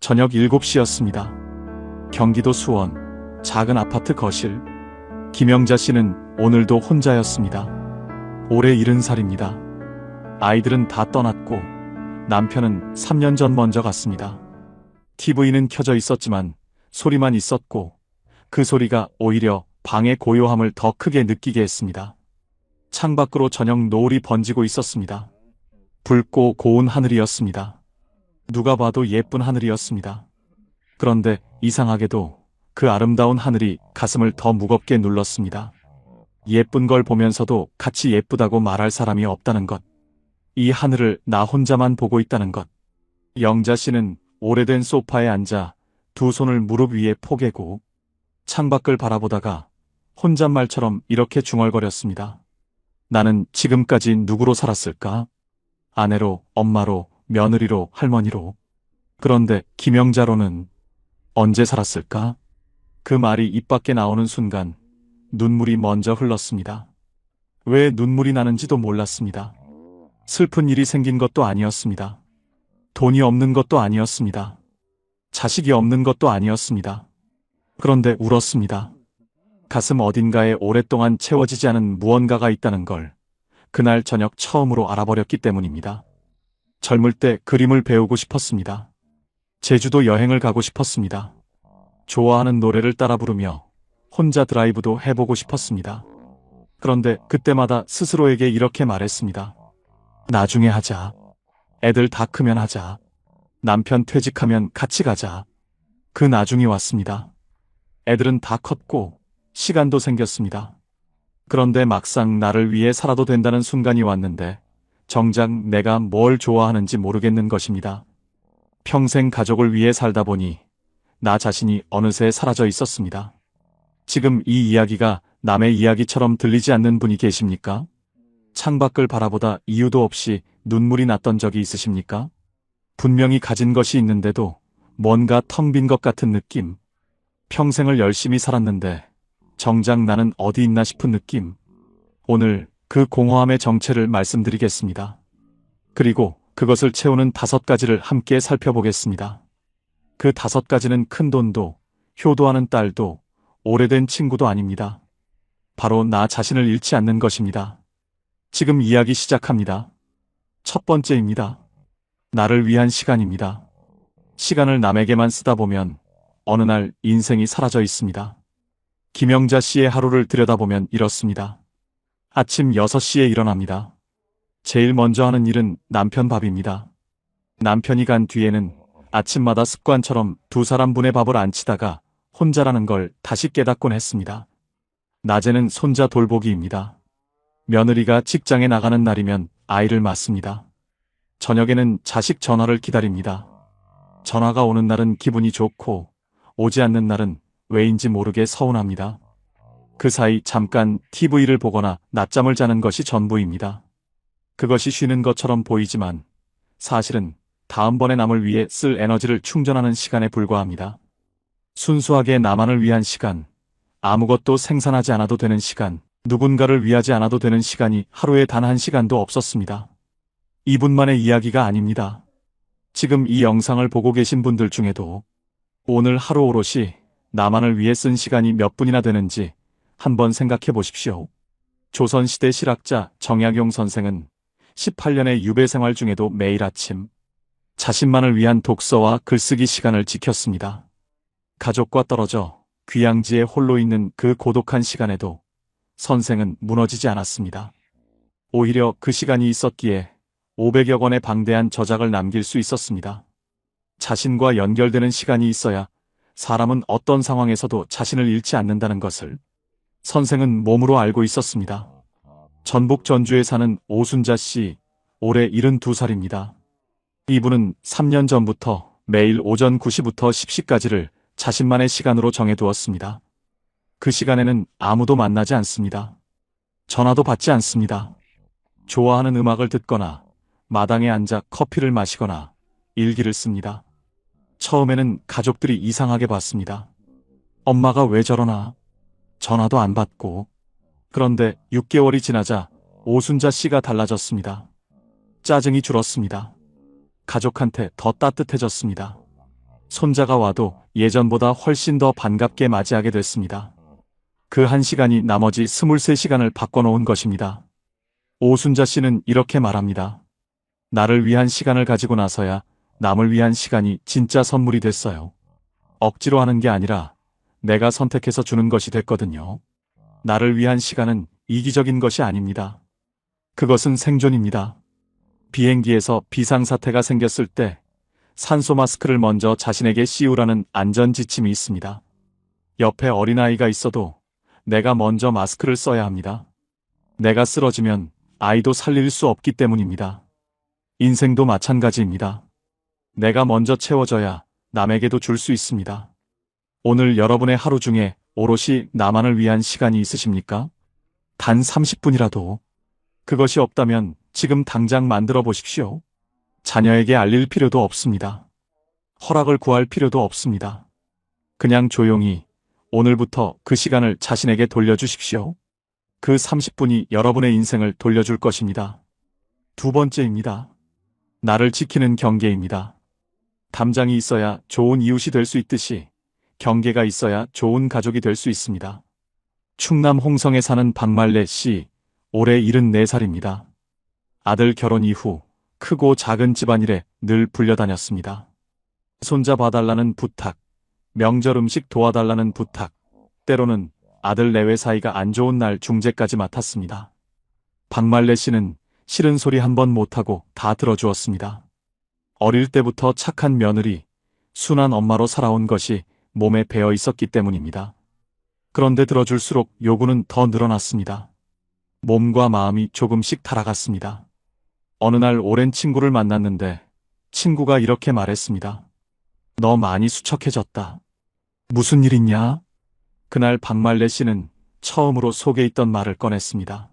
저녁 7시였습니다. 경기도 수원, 작은 아파트 거실. 김영자 씨는 오늘도 혼자였습니다. 올해 70살입니다. 아이들은 다 떠났고 남편은 3년 전 먼저 갔습니다. TV는 켜져 있었지만 소리만 있었고 그 소리가 오히려 방의 고요함을 더 크게 느끼게 했습니다. 창밖으로 저녁 노을이 번지고 있었습니다. 붉고 고운 하늘이었습니다. 누가 봐도 예쁜 하늘이었습니다. 그런데 이상하게도 그 아름다운 하늘이 가슴을 더 무겁게 눌렀습니다. 예쁜 걸 보면서도 같이 예쁘다고 말할 사람이 없다는 것. 이 하늘을 나 혼자만 보고 있다는 것. 영자 씨는 오래된 소파에 앉아 두 손을 무릎 위에 포개고 창밖을 바라보다가 혼잣말처럼 이렇게 중얼거렸습니다. 나는 지금까지 누구로 살았을까? 아내로, 엄마로, 며느리로, 할머니로. 그런데 김영자로는 언제 살았을까? 그 말이 입 밖에 나오는 순간 눈물이 먼저 흘렀습니다. 왜 눈물이 나는지도 몰랐습니다. 슬픈 일이 생긴 것도 아니었습니다. 돈이 없는 것도 아니었습니다. 자식이 없는 것도 아니었습니다. 그런데 울었습니다. 가슴 어딘가에 오랫동안 채워지지 않은 무언가가 있다는 걸 그날 저녁 처음으로 알아버렸기 때문입니다. 젊을 때 그림을 배우고 싶었습니다. 제주도 여행을 가고 싶었습니다. 좋아하는 노래를 따라 부르며 혼자 드라이브도 해보고 싶었습니다. 그런데 그때마다 스스로에게 이렇게 말했습니다. 나중에 하자. 애들 다 크면 하자. 남편 퇴직하면 같이 가자. 그 나중이 왔습니다. 애들은 다 컸고 시간도 생겼습니다. 그런데 막상 나를 위해 살아도 된다는 순간이 왔는데 정작 내가 뭘 좋아하는지 모르겠는 것입니다. 평생 가족을 위해 살다 보니 나 자신이 어느새 사라져 있었습니다. 지금 이 이야기가 남의 이야기처럼 들리지 않는 분이 계십니까? 창밖을 바라보다 이유도 없이 눈물이 났던 적이 있으십니까? 분명히 가진 것이 있는데도 뭔가 텅 빈 것 같은 느낌. 평생을 열심히 살았는데 정작 나는 어디 있나 싶은 느낌. 오늘 그 공허함의 정체를 말씀드리겠습니다. 그리고 그것을 채우는 5가지를 함께 살펴보겠습니다. 그 5가지는 큰돈도, 효도하는 딸도, 오래된 친구도 아닙니다. 바로 나 자신을 잃지 않는 것입니다. 지금 이야기 시작합니다. 첫 번째입니다. 나를 위한 시간입니다. 시간을 남에게만 쓰다 보면 어느 날 인생이 사라져 있습니다. 김영자 씨의 하루를 들여다보면 이렇습니다. 아침 6시에 일어납니다. 제일 먼저 하는 일은 남편 밥입니다. 남편이 간 뒤에는 아침마다 습관처럼 2사람분의 밥을 안 치다가 혼자라는 걸 다시 깨닫곤 했습니다. 낮에는 손자 돌보기입니다. 며느리가 직장에 나가는 날이면 아이를 맡습니다. 저녁에는 자식 전화를 기다립니다. 전화가 오는 날은 기분이 좋고 오지 않는 날은 왜인지 모르게 서운합니다. 그 사이 잠깐 TV를 보거나 낮잠을 자는 것이 전부입니다. 그것이 쉬는 것처럼 보이지만 사실은 다음번에 남을 위해 쓸 에너지를 충전하는 시간에 불과합니다. 순수하게 나만을 위한 시간, 아무것도 생산하지 않아도 되는 시간, 누군가를 위하지 않아도 되는 시간이 하루에 단 1시간도 없었습니다. 이분만의 이야기가 아닙니다. 지금 이 영상을 보고 계신 분들 중에도 오늘 하루 오롯이 나만을 위해 쓴 시간이 몇 분이나 되는지 한번 생각해 보십시오. 조선시대 실학자 정약용 선생은 18년의 유배 생활 중에도 매일 아침 자신만을 위한 독서와 글쓰기 시간을 지켰습니다. 가족과 떨어져 귀양지에 홀로 있는 그 고독한 시간에도 선생은 무너지지 않았습니다. 오히려 그 시간이 있었기에 500여 권의 방대한 저작을 남길 수 있었습니다. 자신과 연결되는 시간이 있어야 사람은 어떤 상황에서도 자신을 잃지 않는다는 것을 선생은 몸으로 알고 있었습니다. 전북 전주에 사는 오순자 씨, 올해 72살입니다. 이분은 3년 전부터 매일 오전 9시부터 10시까지를 자신만의 시간으로 정해두었습니다. 그 시간에는 아무도 만나지 않습니다. 전화도 받지 않습니다. 좋아하는 음악을 듣거나 마당에 앉아 커피를 마시거나 일기를 씁니다. 처음에는 가족들이 이상하게 봤습니다. 엄마가 왜 저러나? 전화도 안 받고. 그런데 6개월이 지나자 오순자 씨가 달라졌습니다. 짜증이 줄었습니다. 가족한테 더 따뜻해졌습니다. 손자가 와도 예전보다 훨씬 더 반갑게 맞이하게 됐습니다. 그 한 시간이 나머지 23시간을 바꿔놓은 것입니다. 오순자 씨는 이렇게 말합니다. 나를 위한 시간을 가지고 나서야 남을 위한 시간이 진짜 선물이 됐어요. 억지로 하는 게 아니라 내가 선택해서 주는 것이 됐거든요. 나를 위한 시간은 이기적인 것이 아닙니다. 그것은 생존입니다. 비행기에서 비상사태가 생겼을 때 산소 마스크를 먼저 자신에게 씌우라는 안전 지침이 있습니다. 옆에 어린아이가 있어도 내가 먼저 마스크를 써야 합니다. 내가 쓰러지면 아이도 살릴 수 없기 때문입니다. 인생도 마찬가지입니다. 내가 먼저 채워져야 남에게도 줄 수 있습니다. 오늘 여러분의 하루 중에 오롯이 나만을 위한 시간이 있으십니까? 단 30분이라도. 그것이 없다면 지금 당장 만들어 보십시오. 자녀에게 알릴 필요도 없습니다. 허락을 구할 필요도 없습니다. 그냥 조용히 오늘부터 그 시간을 자신에게 돌려주십시오. 그 30분이 여러분의 인생을 돌려줄 것입니다. 두 번째입니다. 나를 지키는 경계입니다. 담장이 있어야 좋은 이웃이 될 수 있듯이 경계가 있어야 좋은 가족이 될 수 있습니다. 충남 홍성에 사는 박말래 씨, 올해 74살입니다. 아들 결혼 이후 크고 작은 집안일에 늘 불려다녔습니다. 손자 봐달라는 부탁, 명절 음식 도와달라는 부탁, 때로는 아들 내외 사이가 안 좋은 날 중재까지 맡았습니다. 박말래 씨는 싫은 소리 한 번 못하고 다 들어주었습니다. 어릴 때부터 착한 며느리, 순한 엄마로 살아온 것이 몸에 배어 있었기 때문입니다. 그런데 들어줄수록 요구는 더 늘어났습니다. 몸과 마음이 조금씩 타락했습니다. 어느 날 오랜 친구를 만났는데 친구가 이렇게 말했습니다. 너 많이 수척해졌다. 무슨 일 있냐? 그날 박말래 씨는 처음으로 속에 있던 말을 꺼냈습니다.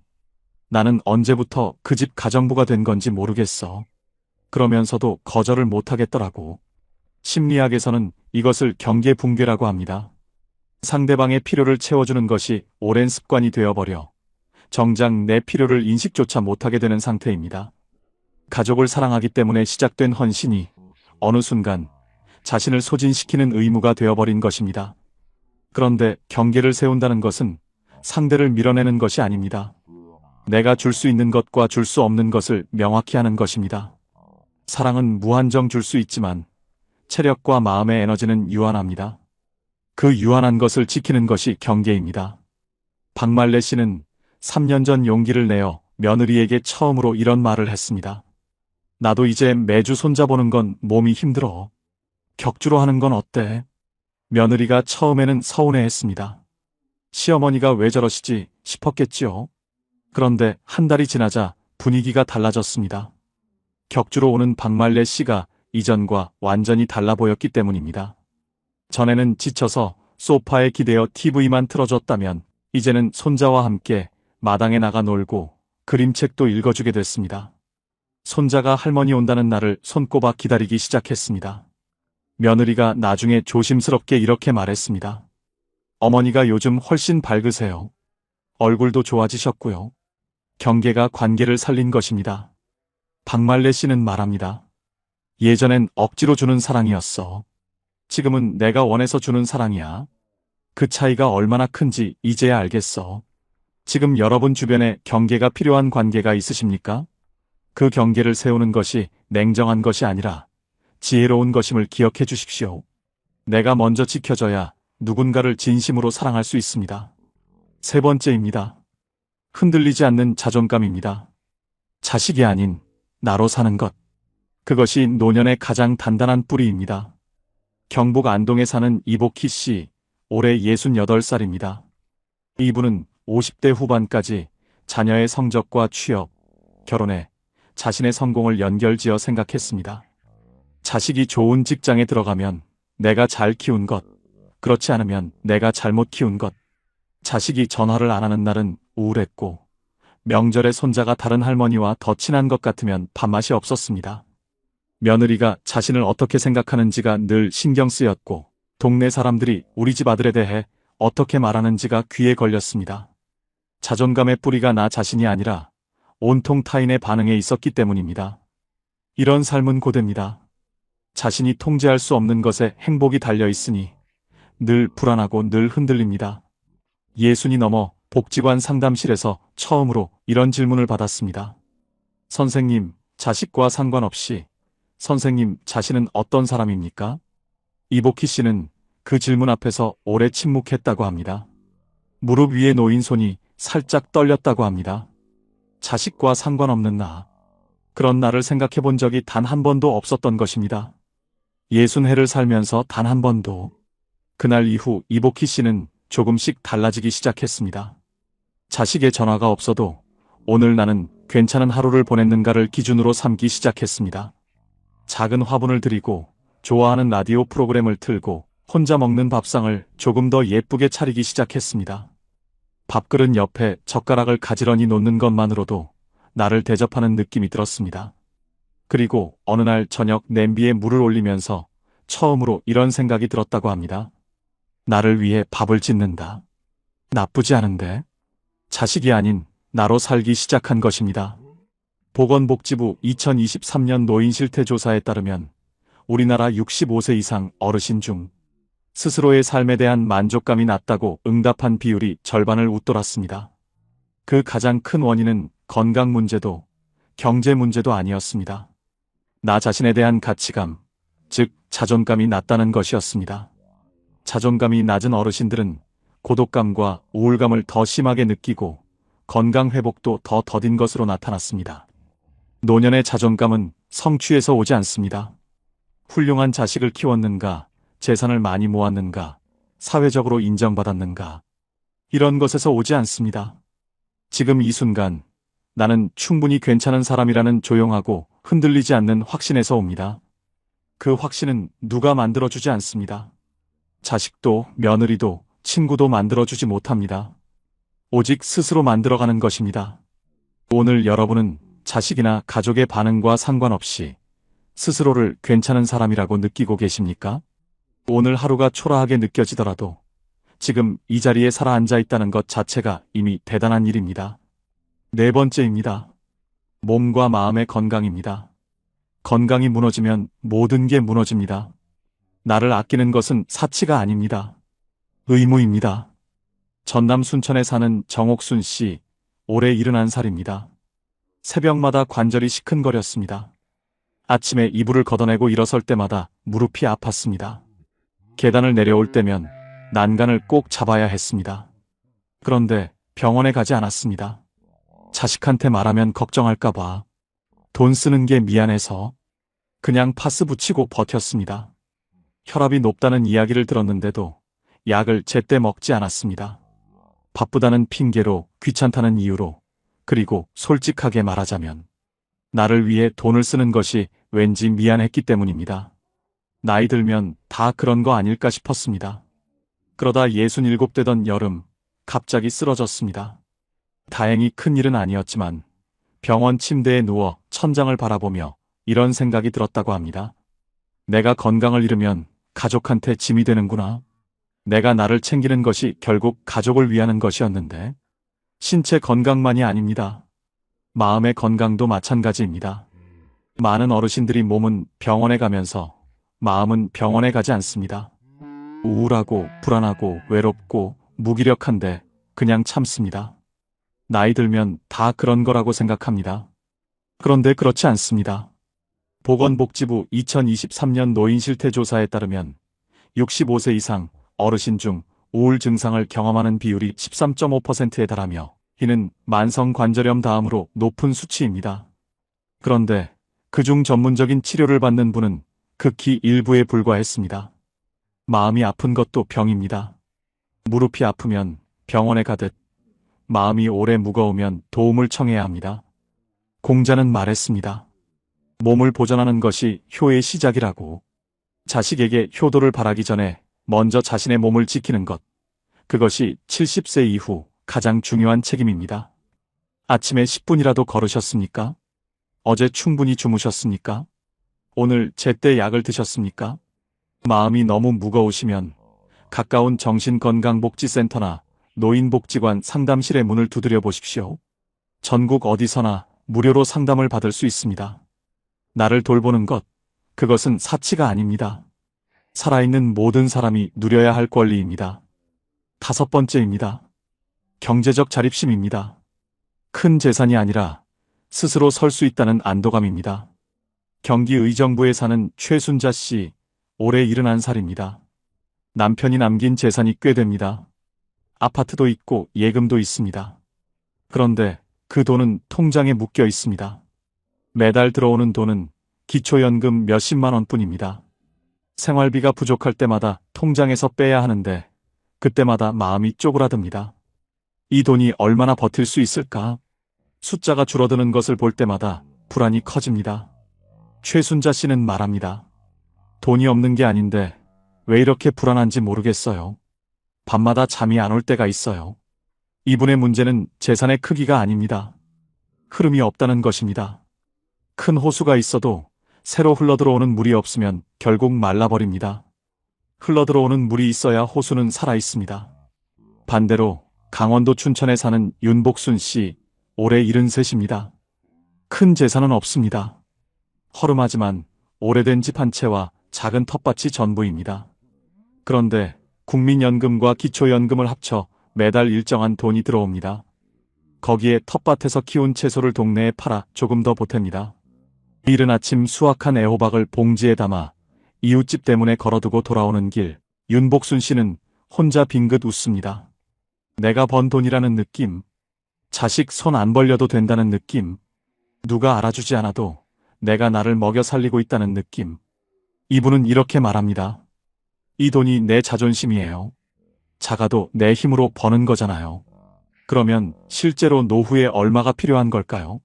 나는 언제부터 그 집 가정부가 된 건지 모르겠어. 그러면서도 거절을 못하겠더라고. 심리학에서는 이것을 경계 붕괴라고 합니다. 상대방의 필요를 채워주는 것이 오랜 습관이 되어버려 정작 내 필요를 인식조차 못하게 되는 상태입니다. 가족을 사랑하기 때문에 시작된 헌신이 어느 순간 자신을 소진시키는 의무가 되어버린 것입니다. 그런데 경계를 세운다는 것은 상대를 밀어내는 것이 아닙니다. 내가 줄 수 있는 것과 줄 수 없는 것을 명확히 하는 것입니다. 사랑은 무한정 줄 수 있지만 체력과 마음의 에너지는 유한합니다. 그 유한한 것을 지키는 것이 경계입니다. 박말래 씨는 3년 전 용기를 내어 며느리에게 처음으로 이런 말을 했습니다. 나도 이제 매주 손자 보는 건 몸이 힘들어. 격주로 하는 건 어때? 며느리가 처음에는 서운해했습니다. 시어머니가 왜 저러시지 싶었겠지요. 그런데 한 달이 지나자 분위기가 달라졌습니다. 격주로 오는 박말래 씨가 이전과 완전히 달라 보였기 때문입니다. 전에는 지쳐서 소파에 기대어 TV만 틀어줬다면 이제는 손자와 함께 마당에 나가 놀고 그림책도 읽어주게 됐습니다. 손자가 할머니 온다는 날을 손꼽아 기다리기 시작했습니다. 며느리가 나중에 조심스럽게 이렇게 말했습니다. 어머니가 요즘 훨씬 밝으세요. 얼굴도 좋아지셨고요. 경계가 관계를 살린 것입니다. 박말래 씨는 말합니다. 예전엔 억지로 주는 사랑이었어. 지금은 내가 원해서 주는 사랑이야. 그 차이가 얼마나 큰지 이제야 알겠어. 지금 여러분 주변에 경계가 필요한 관계가 있으십니까? 그 경계를 세우는 것이 냉정한 것이 아니라 지혜로운 것임을 기억해 주십시오. 내가 먼저 지켜져야 누군가를 진심으로 사랑할 수 있습니다. 세 번째입니다. 흔들리지 않는 자존감입니다. 자식이 아닌 나로 사는 것. 그것이 노년의 가장 단단한 뿌리입니다. 경북 안동에 사는 이복희 씨, 올해 68살입니다. 이분은 50대 후반까지 자녀의 성적과 취업, 결혼에 자신의 성공을 연결지어 생각했습니다. 자식이 좋은 직장에 들어가면 내가 잘 키운 것, 그렇지 않으면 내가 잘못 키운 것. 자식이 전화를 안 하는 날은 우울했고 명절에 손자가 다른 할머니와 더 친한 것 같으면 밥맛이 없었습니다. 며느리가 자신을 어떻게 생각하는지가 늘 신경 쓰였고 동네 사람들이 우리 집 아들에 대해 어떻게 말하는지가 귀에 걸렸습니다. 자존감의 뿌리가 나 자신이 아니라 온통 타인의 반응에 있었기 때문입니다. 이런 삶은 고됩니다. 자신이 통제할 수 없는 것에 행복이 달려 있으니 늘 불안하고 늘 흔들립니다. 예순이 넘어 복지관 상담실에서 처음으로 이런 질문을 받았습니다. 선생님, 자식과 상관없이 선생님 자신은 어떤 사람입니까? 이복희 씨는 그 질문 앞에서 오래 침묵했다고 합니다. 무릎 위에 놓인 손이 살짝 떨렸다고 합니다. 자식과 상관없는 나. 그런 나를 생각해 본 적이 단 한 번도 없었던 것입니다. 60해를 살면서 단 한 번도. 그날 이후 이복희 씨는 조금씩 달라지기 시작했습니다. 자식의 전화가 없어도 오늘 나는 괜찮은 하루를 보냈는가를 기준으로 삼기 시작했습니다. 작은 화분을 드리고 좋아하는 라디오 프로그램을 틀고 혼자 먹는 밥상을 조금 더 예쁘게 차리기 시작했습니다. 밥그릇 옆에 젓가락을 가지런히 놓는 것만으로도 나를 대접하는 느낌이 들었습니다. 그리고 어느 날 저녁 냄비에 물을 올리면서 처음으로 이런 생각이 들었다고 합니다. 나를 위해 밥을 짓는다. 나쁘지 않은데? 자식이 아닌 나로 살기 시작한 것입니다. 보건복지부 2023년 노인 실태 조사에 따르면 우리나라 65세 이상 어르신 중 스스로의 삶에 대한 만족감이 낮다고 응답한 비율이 절반을 웃돌았습니다. 그 가장 큰 원인은 건강 문제도 경제 문제도 아니었습니다. 나 자신에 대한 가치감, 즉 자존감이 낮다는 것이었습니다. 자존감이 낮은 어르신들은 고독감과 우울감을 더 심하게 느끼고 건강 회복도 더 더딘 것으로 나타났습니다. 노년의 자존감은 성취에서 오지 않습니다. 훌륭한 자식을 키웠는가, 재산을 많이 모았는가, 사회적으로 인정받았는가, 이런 것에서 오지 않습니다. 지금 이 순간 나는 충분히 괜찮은 사람이라는 조용하고 흔들리지 않는 확신에서 옵니다. 그 확신은 누가 만들어주지 않습니다. 자식도 며느리도 친구도 만들어주지 못합니다. 오직 스스로 만들어가는 것입니다. 오늘 여러분은 자식이나 가족의 반응과 상관없이 스스로를 괜찮은 사람이라고 느끼고 계십니까? 오늘 하루가 초라하게 느껴지더라도 지금 이 자리에 살아 앉아 있다는 것 자체가 이미 대단한 일입니다. 네 번째입니다. 몸과 마음의 건강입니다. 건강이 무너지면 모든 게 무너집니다. 나를 아끼는 것은 사치가 아닙니다. 의무입니다. 전남 순천에 사는 정옥순 씨, 올해 71살입니다. 새벽마다 관절이 시큰거렸습니다. 아침에 이불을 걷어내고 일어설 때마다 무릎이 아팠습니다. 계단을 내려올 때면 난간을 꼭 잡아야 했습니다. 그런데 병원에 가지 않았습니다. 자식한테 말하면 걱정할까봐, 돈 쓰는 게 미안해서 그냥 파스 붙이고 버텼습니다. 혈압이 높다는 이야기를 들었는데도 약을 제때 먹지 않았습니다. 바쁘다는 핑계로, 귀찮다는 이유로, 그리고 솔직하게 말하자면 나를 위해 돈을 쓰는 것이 왠지 미안했기 때문입니다. 나이 들면 다 그런 거 아닐까 싶었습니다. 그러다 67되던 여름 갑자기 쓰러졌습니다. 다행히 큰일은 아니었지만 병원 침대에 누워 천장을 바라보며 이런 생각이 들었다고 합니다. 내가 건강을 잃으면 가족한테 짐이 되는구나. 내가 나를 챙기는 것이 결국 가족을 위하는 것이었는데 신체 건강만이 아닙니다. 마음의 건강도 마찬가지입니다. 많은 어르신들이 몸은 병원에 가면서 마음은 병원에 가지 않습니다. 우울하고 불안하고 외롭고 무기력한데 그냥 참습니다. 나이 들면 다 그런 거라고 생각합니다. 그런데 그렇지 않습니다. 보건복지부 2023년 노인 실태 조사에 따르면 65세 이상 어르신 중 우울 증상을 경험하는 비율이 13.5%에 달하며 이는 만성관절염 다음으로 높은 수치입니다. 그런데 그중 전문적인 치료를 받는 분은 극히 일부에 불과했습니다. 마음이 아픈 것도 병입니다. 무릎이 아프면 병원에 가듯 마음이 오래 무거우면 도움을 청해야 합니다. 공자는 말했습니다. 몸을 보존하는 것이 효의 시작이라고. 자식에게 효도를 바라기 전에 먼저 자신의 몸을 지키는 것. 그것이 70세 이후 가장 중요한 책임입니다. 아침에 10분이라도 걸으셨습니까? 어제 충분히 주무셨습니까? 오늘 제때 약을 드셨습니까? 마음이 너무 무거우시면 가까운 정신건강복지센터나 노인복지관 상담실의 문을 두드려 보십시오. 전국 어디서나 무료로 상담을 받을 수 있습니다. 나를 돌보는 것, 그것은 사치가 아닙니다. 살아있는 모든 사람이 누려야 할 권리입니다. 다섯 번째입니다. 경제적 자립심입니다. 큰 재산이 아니라 스스로 설 수 있다는 안도감입니다. 경기 의정부에 사는 최순자 씨, 올해 71살입니다. 남편이 남긴 재산이 꽤 됩니다. 아파트도 있고 예금도 있습니다. 그런데 그 돈은 통장에 묶여 있습니다. 매달 들어오는 돈은 기초연금 몇십만 원뿐입니다. 생활비가 부족할 때마다 통장에서 빼야 하는데 그때마다 마음이 쪼그라듭니다. 이 돈이 얼마나 버틸 수 있을까? 숫자가 줄어드는 것을 볼 때마다 불안이 커집니다. 최순자 씨는 말합니다. 돈이 없는 게 아닌데 왜 이렇게 불안한지 모르겠어요. 밤마다 잠이 안 올 때가 있어요. 이분의 문제는 재산의 크기가 아닙니다. 흐름이 없다는 것입니다. 큰 호수가 있어도 새로 흘러들어오는 물이 없으면 결국 말라버립니다. 흘러들어오는 물이 있어야 호수는 살아있습니다. 반대로 강원도 춘천에 사는 윤복순 씨, 올해 73입니다. 큰 재산은 없습니다. 허름하지만 오래된 집 한 채와 작은 텃밭이 전부입니다. 그런데 국민연금과 기초연금을 합쳐 매달 일정한 돈이 들어옵니다. 거기에 텃밭에서 키운 채소를 동네에 팔아 조금 더 보탭니다. 이른 아침 수확한 애호박을 봉지에 담아 이웃집 대문에 걸어두고 돌아오는 길, 윤복순 씨는 혼자 빙긋 웃습니다. 내가 번 돈이라는 느낌, 자식 손 안 벌려도 된다는 느낌, 누가 알아주지 않아도 내가 나를 먹여 살리고 있다는 느낌. 이분은 이렇게 말합니다. 이 돈이 내 자존심이에요. 작아도 내 힘으로 버는 거잖아요. 그러면 실제로 노후에 얼마가 필요한 걸까요?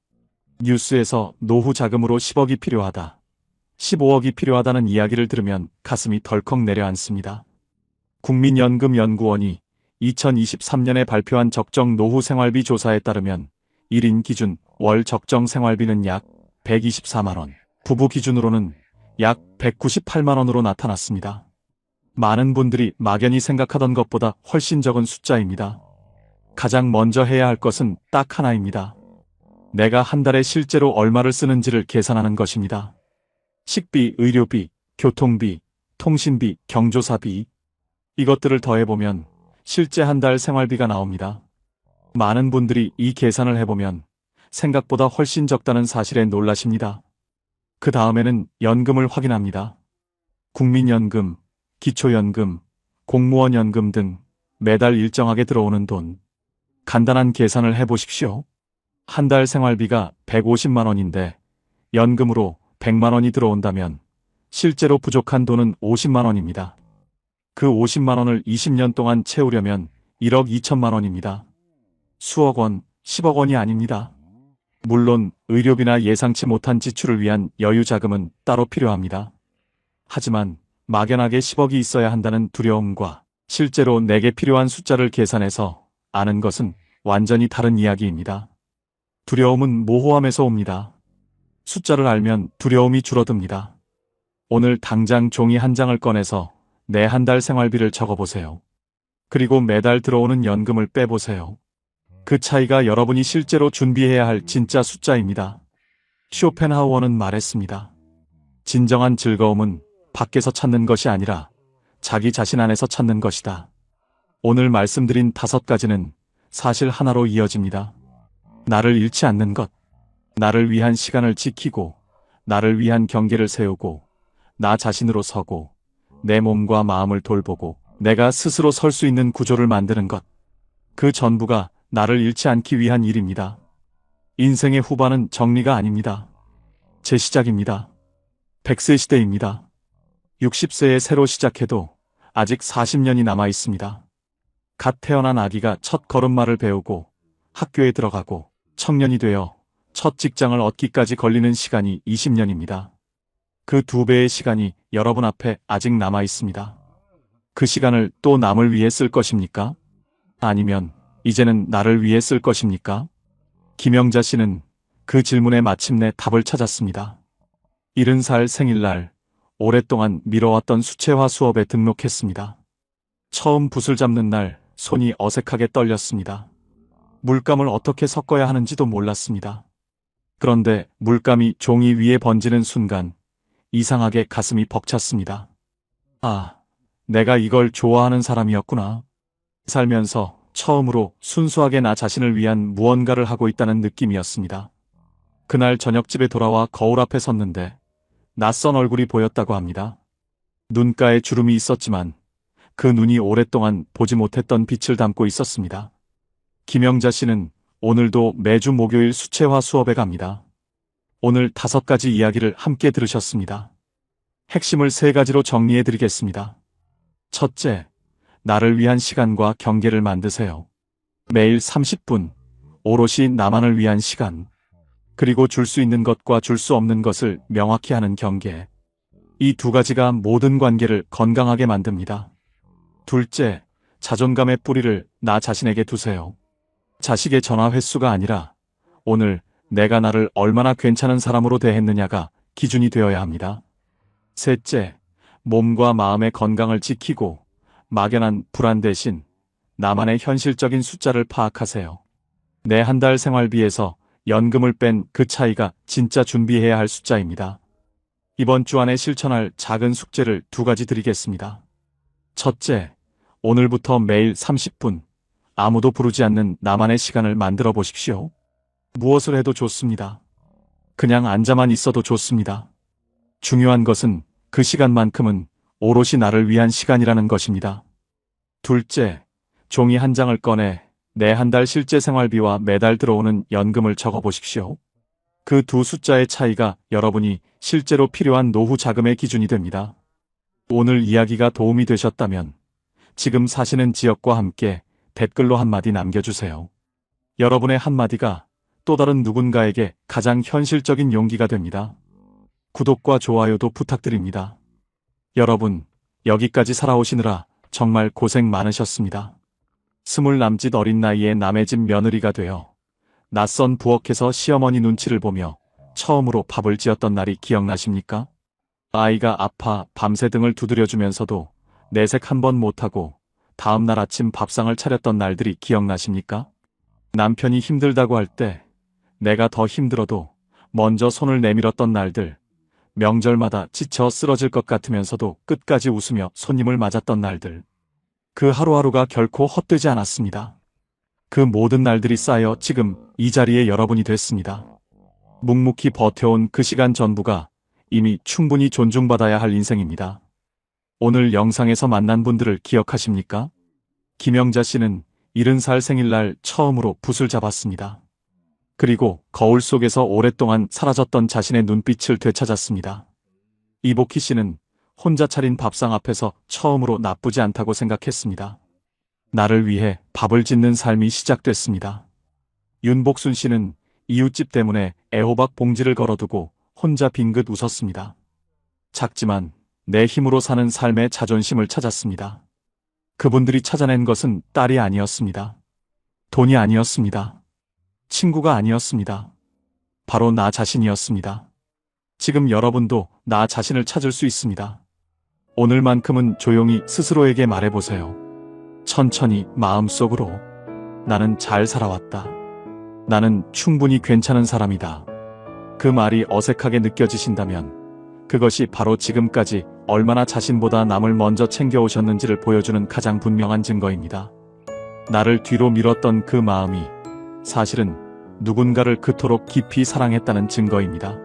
뉴스에서 노후 자금으로 10억이 필요하다, 15억이 필요하다는 이야기를 들으면 가슴이 덜컥 내려앉습니다. 국민연금연구원이 2023년에 발표한 적정 노후 생활비 조사에 따르면 1인 기준 월 적정 생활비는 약 124만 원, 부부 기준으로는 약 198만 원으로 나타났습니다. 많은 분들이 막연히 생각하던 것보다 훨씬 적은 숫자입니다. 가장 먼저 해야 할 것은 딱 하나입니다. 내가 한 달에 실제로 얼마를 쓰는지를 계산하는 것입니다. 식비, 의료비, 교통비, 통신비, 경조사비, 이것들을 더해보면 실제 한 달 생활비가 나옵니다. 많은 분들이 이 계산을 해보면 생각보다 훨씬 적다는 사실에 놀라십니다. 그 다음에는 연금을 확인합니다. 국민연금, 기초연금, 공무원연금 등 매달 일정하게 들어오는 돈. 간단한 계산을 해보십시오. 한 달 생활비가 150만 원인데 연금으로 100만 원이 들어온다면 실제로 부족한 돈은 50만 원입니다. 그 50만 원을 20년 동안 채우려면 1억 2천만 원입니다. 수억 원, 10억 원이 아닙니다. 물론 의료비나 예상치 못한 지출을 위한 여유 자금은 따로 필요합니다. 하지만 막연하게 10억이 있어야 한다는 두려움과 실제로 내게 필요한 숫자를 계산해서 아는 것은 완전히 다른 이야기입니다. 두려움은 모호함에서 옵니다. 숫자를 알면 두려움이 줄어듭니다. 오늘 당장 종이 한 장을 꺼내서 내 한 달 생활비를 적어보세요. 그리고 매달 들어오는 연금을 빼보세요. 그 차이가 여러분이 실제로 준비해야 할 진짜 숫자입니다. 쇼펜하우어는 말했습니다. 진정한 즐거움은 밖에서 찾는 것이 아니라 자기 자신 안에서 찾는 것이다. 오늘 말씀드린 5가지는 사실 하나로 이어집니다. 나를 잃지 않는 것, 나를 위한 시간을 지키고, 나를 위한 경계를 세우고, 나 자신으로 서고, 내 몸과 마음을 돌보고, 내가 스스로 설 수 있는 구조를 만드는 것. 그 전부가 나를 잃지 않기 위한 일입니다. 인생의 후반은 정리가 아닙니다. 재시작입니다. 100세 시대입니다. 60세에 새로 시작해도 아직 40년이 남아 있습니다. 갓 태어난 아기가 첫 걸음마를 배우고 학교에 들어가고 청년이 되어 첫 직장을 얻기까지 걸리는 시간이 20년입니다. 그 2배의 시간이 여러분 앞에 아직 남아 있습니다. 그 시간을 또 남을 위해 쓸 것입니까? 아니면 이제는 나를 위해 쓸 것입니까? 김영자 씨는 그 질문에 마침내 답을 찾았습니다. 70살 생일날 오랫동안 미뤄왔던 수채화 수업에 등록했습니다. 처음 붓을 잡는 날 손이 어색하게 떨렸습니다. 물감을 어떻게 섞어야 하는지도 몰랐습니다. 그런데 물감이 종이 위에 번지는 순간 이상하게 가슴이 벅찼습니다. 아, 내가 이걸 좋아하는 사람이었구나. 살면서 처음으로 순수하게 나 자신을 위한 무언가를 하고 있다는 느낌이었습니다. 그날 저녁 집에 돌아와 거울 앞에 섰는데 낯선 얼굴이 보였다고 합니다. 눈가에 주름이 있었지만 그 눈이 오랫동안 보지 못했던 빛을 담고 있었습니다. 김영자 씨는 오늘도 매주 목요일 수채화 수업에 갑니다. 오늘 5가지 이야기를 함께 들으셨습니다. 핵심을 3가지로 정리해 드리겠습니다. 첫째, 나를 위한 시간과 경계를 만드세요. 매일 30분, 오롯이 나만을 위한 시간. 그리고 줄 수 있는 것과 줄 수 없는 것을 명확히 하는 경계. 이 2가지가 모든 관계를 건강하게 만듭니다. 둘째, 자존감의 뿌리를 나 자신에게 두세요. 자식의 전화 횟수가 아니라 오늘 내가 나를 얼마나 괜찮은 사람으로 대했느냐가 기준이 되어야 합니다. 셋째, 몸과 마음의 건강을 지키고 막연한 불안 대신 나만의 현실적인 숫자를 파악하세요. 내 한 달 생활비에서 연금을 뺀 그 차이가 진짜 준비해야 할 숫자입니다. 이번 주 안에 실천할 작은 숙제를 2가지 드리겠습니다. 첫째, 오늘부터 매일 30분 아무도 부르지 않는 나만의 시간을 만들어 보십시오. 무엇을 해도 좋습니다. 그냥 앉아만 있어도 좋습니다. 중요한 것은 그 시간만큼은 오롯이 나를 위한 시간이라는 것입니다. 둘째, 종이 한 장을 꺼내 내 한 달 실제 생활비와 매달 들어오는 연금을 적어 보십시오. 그 2 숫자의 차이가 여러분이 실제로 필요한 노후 자금의 기준이 됩니다. 오늘 이야기가 도움이 되셨다면 지금 사시는 지역과 함께 댓글로 한마디 남겨주세요. 여러분의 한마디가 또 다른 누군가에게 가장 현실적인 용기가 됩니다. 구독과 좋아요도 부탁드립니다. 여러분, 여기까지 살아오시느라 정말 고생 많으셨습니다. 20 남짓 어린 나이에 남의 집 며느리가 되어 낯선 부엌에서 시어머니 눈치를 보며 처음으로 밥을 지었던 날이 기억나십니까? 아이가 아파 밤새 등을 두드려주면서도 내색 한 번 못하고 다음날 아침 밥상을 차렸던 날들이 기억나십니까? 남편이 힘들다고 할 때 내가 더 힘들어도 먼저 손을 내밀었던 날들, 명절마다 지쳐 쓰러질 것 같으면서도 끝까지 웃으며 손님을 맞았던 날들. 그 하루하루가 결코 헛되지 않았습니다. 그 모든 날들이 쌓여 지금 이 자리에 여러분이 됐습니다. 묵묵히 버텨온 그 시간 전부가 이미 충분히 존중받아야 할 인생입니다. 오늘 영상에서 만난 분들을 기억하십니까? 김영자 씨는 70살 생일날 처음으로 붓을 잡았습니다. 그리고 거울 속에서 오랫동안 사라졌던 자신의 눈빛을 되찾았습니다. 이복희 씨는 혼자 차린 밥상 앞에서 처음으로 나쁘지 않다고 생각했습니다. 나를 위해 밥을 짓는 삶이 시작됐습니다. 윤복순 씨는 이웃집 때문에 애호박 봉지를 걸어두고 혼자 빙긋 웃었습니다. 작지만 내 힘으로 사는 삶의 자존심을 찾았습니다. 그분들이 찾아낸 것은 딸이 아니었습니다. 돈이 아니었습니다. 친구가 아니었습니다. 바로 나 자신이었습니다. 지금 여러분도 나 자신을 찾을 수 있습니다. 오늘만큼은 조용히 스스로에게 말해보세요. 천천히 마음속으로. 나는 잘 살아왔다. 나는 충분히 괜찮은 사람이다. 그 말이 어색하게 느껴지신다면 그것이 바로 지금까지 얼마나 자신보다 남을 먼저 챙겨오셨는지를 보여주는 가장 분명한 증거입니다. 나를 뒤로 밀었던 그 마음이 사실은 누군가를 그토록 깊이 사랑했다는 증거입니다.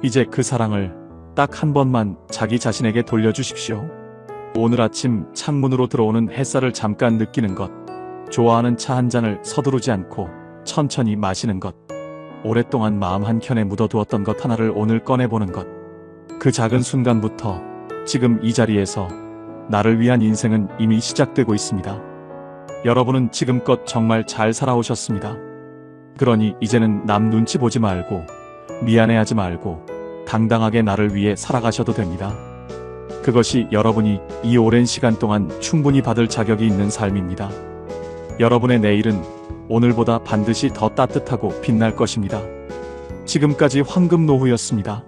이제 그 사랑을 딱 한 번만 자기 자신에게 돌려주십시오. 오늘 아침 창문으로 들어오는 햇살을 잠깐 느끼는 것, 좋아하는 차 한 잔을 서두르지 않고 천천히 마시는 것, 오랫동안 마음 한켠에 묻어두었던 것 하나를 오늘 꺼내보는 것, 그 작은 순간부터 지금 이 자리에서 나를 위한 인생은 이미 시작되고 있습니다. 여러분은 지금껏 정말 잘 살아오셨습니다. 그러니 이제는 남 눈치 보지 말고 미안해하지 말고 당당하게 나를 위해 살아가셔도 됩니다. 그것이 여러분이 이 오랜 시간 동안 충분히 받을 자격이 있는 삶입니다. 여러분의 내일은 오늘보다 반드시 더 따뜻하고 빛날 것입니다. 지금까지 황금노후였습니다.